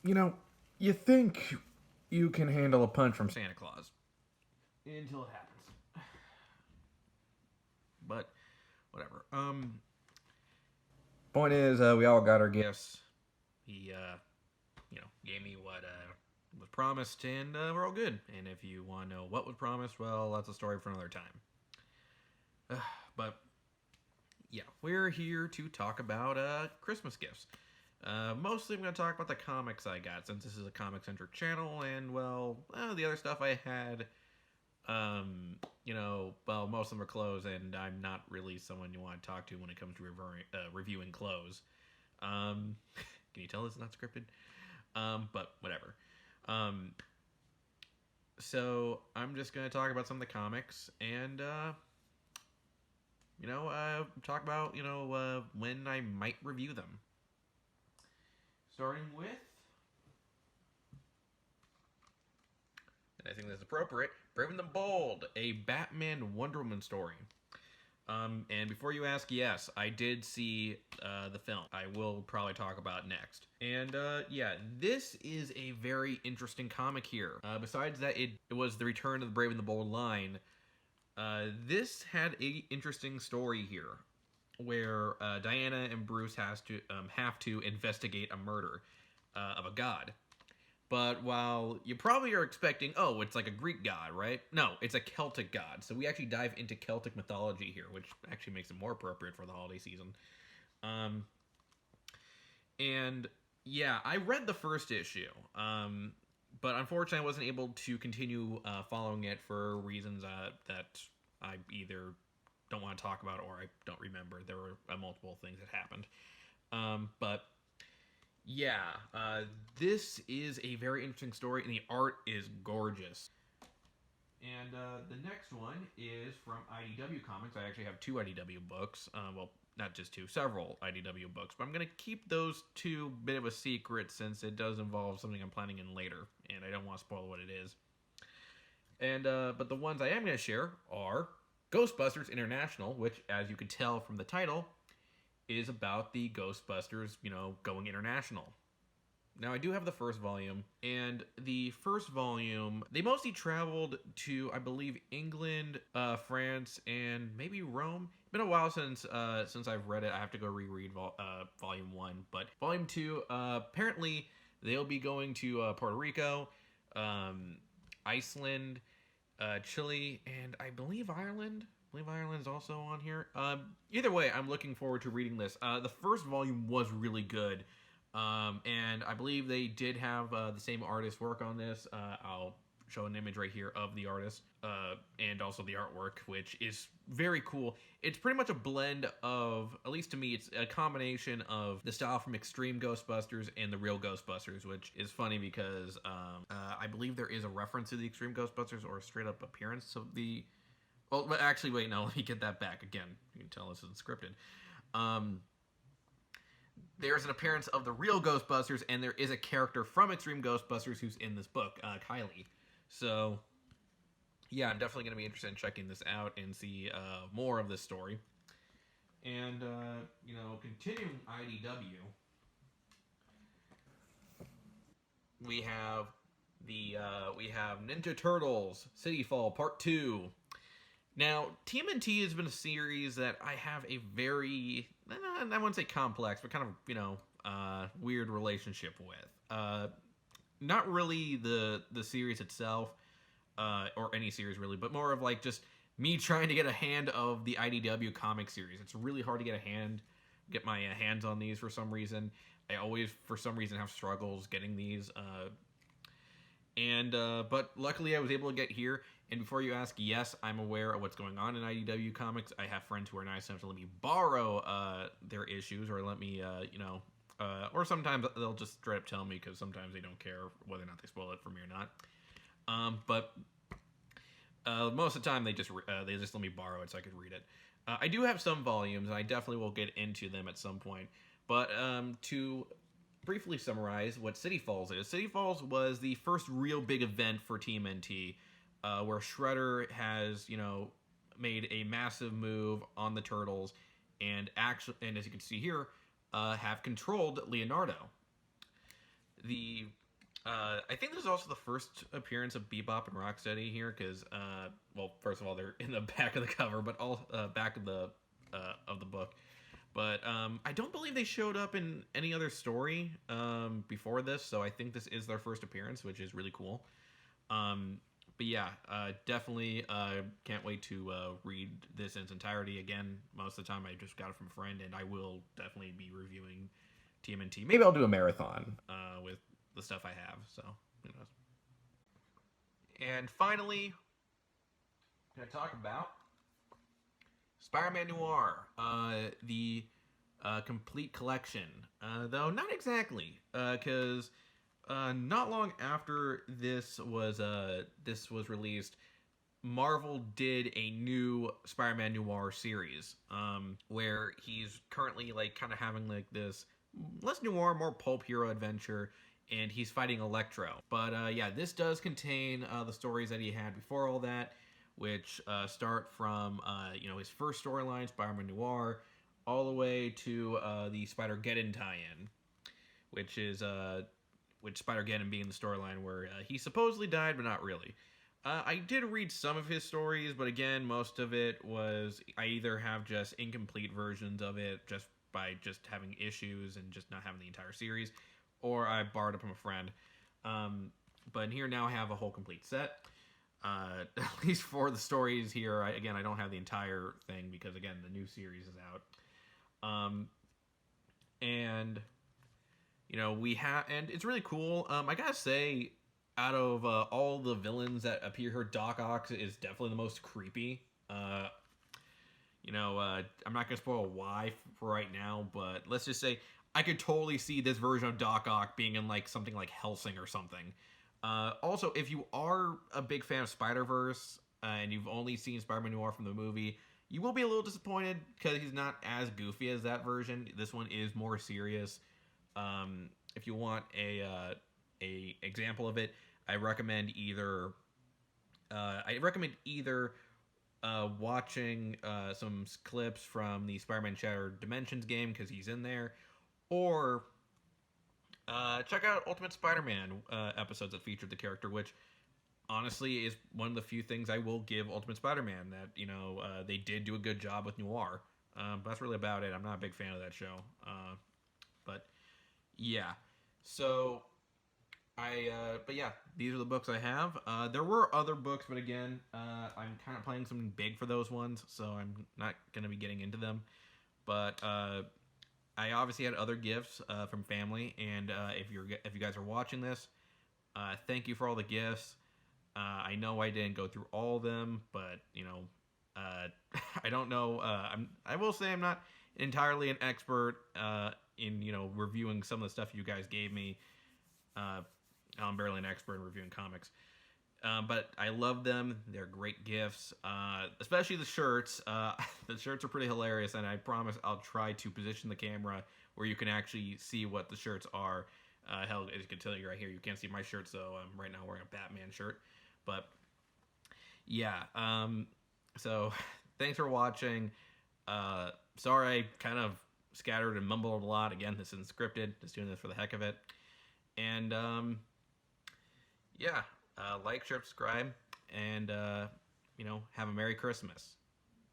You know, you think you can handle a punch from Santa Claus until it happens. But whatever. Point is, we all got our gifts. He, gave me what was promised, and we're all good. And if you want to know what was promised, well, that's a story for another time. But yeah, we're here to talk about Christmas gifts. Mostly, I'm going to talk about the comics I got, since this is a comic-centric channel, and well, the other stuff I had. Most of them are clothes, and I'm not really someone you want to talk to when it comes to reviewing clothes. Can you tell it's not scripted? But whatever. So I'm just gonna talk about some of the comics and talk about when I might review them. Starting with, and I think that's appropriate, Brave and the Bold, a Batman Wonder Woman story. And before you ask, yes, I did see the film. I will probably talk about next. And this is a very interesting comic here. Besides that, it was the return of the Brave and the Bold line. This had a interesting story here, where Diana and Bruce have to investigate a murder of a god. But while you probably are expecting, oh, it's like a Greek god, right? No, it's a Celtic god. So we actually dive into Celtic mythology here, which actually makes it more appropriate for the holiday season. And yeah, I read the first issue, but unfortunately I wasn't able to continue following it for reasons that I either don't want to talk about or I don't remember. There were multiple things that happened. But yeah, this is a very interesting story, and the art is gorgeous. And the next one is from IDW Comics. I actually have two IDW books. Well, not just two, several IDW books. But I'm going to keep those two a bit of a secret since it does involve something I'm planning in later, and I don't want to spoil what it is. And but the ones I am going to share are Ghostbusters International, which, as you can tell from the title, is about the Ghostbusters, going international. Now, I do have the first volume, and the first volume, they mostly traveled to, I believe, England, France, and maybe Rome. It's been a while since I've read it. I have to go reread Volume 1. But Volume 2, apparently, they'll be going to Puerto Rico, Iceland, Chile, and I believe Ireland. Ireland is also on here. Either way, I'm looking forward to reading this. The first volume was really good, and I believe they did have the same artist work on this. I'll show an image right here of the artist and also the artwork, which is very cool. It's pretty much a blend of, at least to me, it's a combination of the style from Extreme Ghostbusters and the real Ghostbusters, which is funny because I believe there is a reference to the Extreme Ghostbusters or a straight up appearance of the... Well, but actually, wait, no, let me get that back again. You can tell this isn't scripted. There's an appearance of the real Ghostbusters, and there is a character from Extreme Ghostbusters who's in this book, Kylie. So, yeah, I'm definitely going to be interested in checking this out and see more of this story. And, continuing IDW, we have Ninja Turtles City Fall Part 2. Now, TMNT has been a series that I have a very, I wouldn't say complex, but kind of, weird relationship with. Not really the series itself, or any series really, but more of like just me trying to get a hand of the IDW comic series. It's really hard to get my hands on these for some reason. I always, for some reason, have struggles getting these. But luckily I was able to get here. And before you ask, yes, I'm aware of what's going on in IDW Comics. I have friends who are nice enough to let me borrow their issues, or let me, or sometimes they'll just straight up tell me, because sometimes they don't care whether or not they spoil it for me or not. But most of the time they just let me borrow it so I could read it. I do have some volumes, and I definitely will get into them at some point. But to briefly summarize what City Falls is, City Falls was the first real big event for TMNT. Where Shredder has, made a massive move on the Turtles, and as you can see here, have controlled Leonardo. the I think this is also the first appearance of Bebop and Rocksteady here, because well, first of all, they're in the back of the cover, but all back of the book. But I don't believe they showed up in any other story before this, so I think this is their first appearance, which is really cool. Um, but yeah, definitely can't wait to read this in its entirety. Again, most of the time I just got it from a friend, and I will definitely be reviewing TMNT. Maybe I'll do a marathon with the stuff I have. So who knows? And finally, can I talk about Spider-Man Noir, the complete collection? Though not exactly, because not long after this was released, Marvel did a new Spider-Man Noir series, where he's currently like kind of having like this less noir, more pulp hero adventure, and he's fighting Electro. But yeah, this does contain the stories that he had before all that, which start from his first storyline, Spider-Man Noir, all the way to the Spider-Geddon tie-in, which is which Spider-Geddon being the storyline where he supposedly died, but not really. I did read some of his stories, but again, most of it was I either have just incomplete versions of it, just by just having issues and just not having the entire series, or I borrowed it from a friend. But here now I have a whole complete set. At least for the stories here, I don't have the entire thing because again, the new series is out. And we have, and it's really cool. I gotta say, out of all the villains that appear here, Doc Ock is definitely the most creepy. I'm not gonna spoil why for right now, but let's just say I could totally see this version of Doc Ock being in like something like Hellsing or something. Also, if you are a big fan of Spider-Verse and you've only seen Spider-Man Noir from the movie, you will be a little disappointed because he's not as goofy as that version. This one is more serious. If you want a example of it, I recommend either watching some clips from the Spider-Man Shattered Dimensions game because he's in there, or check out Ultimate Spider-Man episodes that featured the character, which honestly is one of the few things I will give Ultimate Spider-Man that they did do a good job with Noir. But that's really about it. I'm not a big fan of that show, but yeah. So but yeah, these are the books I have. There were other books, but again, I'm kind of planning something big for those ones, so I'm not gonna be getting into them. But I obviously had other gifts from family, and if you guys are watching this, thank you for all the gifts. I know I didn't go through all of them, but I don't know. I will say I'm not entirely an expert in reviewing some of the stuff you guys gave me. I'm barely an expert in reviewing comics. But I love them. They're great gifts, especially the shirts. The shirts are pretty hilarious, and I promise I'll try to position the camera where you can actually see what the shirts are. Hell, as you can tell, you right here, you can't see my shirt, so I'm right now wearing a Batman shirt. But yeah, so thanks for watching. Sorry I kind of scattered and mumbled a lot. Again, this isn't scripted. Just doing this for the heck of it. And yeah, like, share, subscribe, and have a Merry Christmas.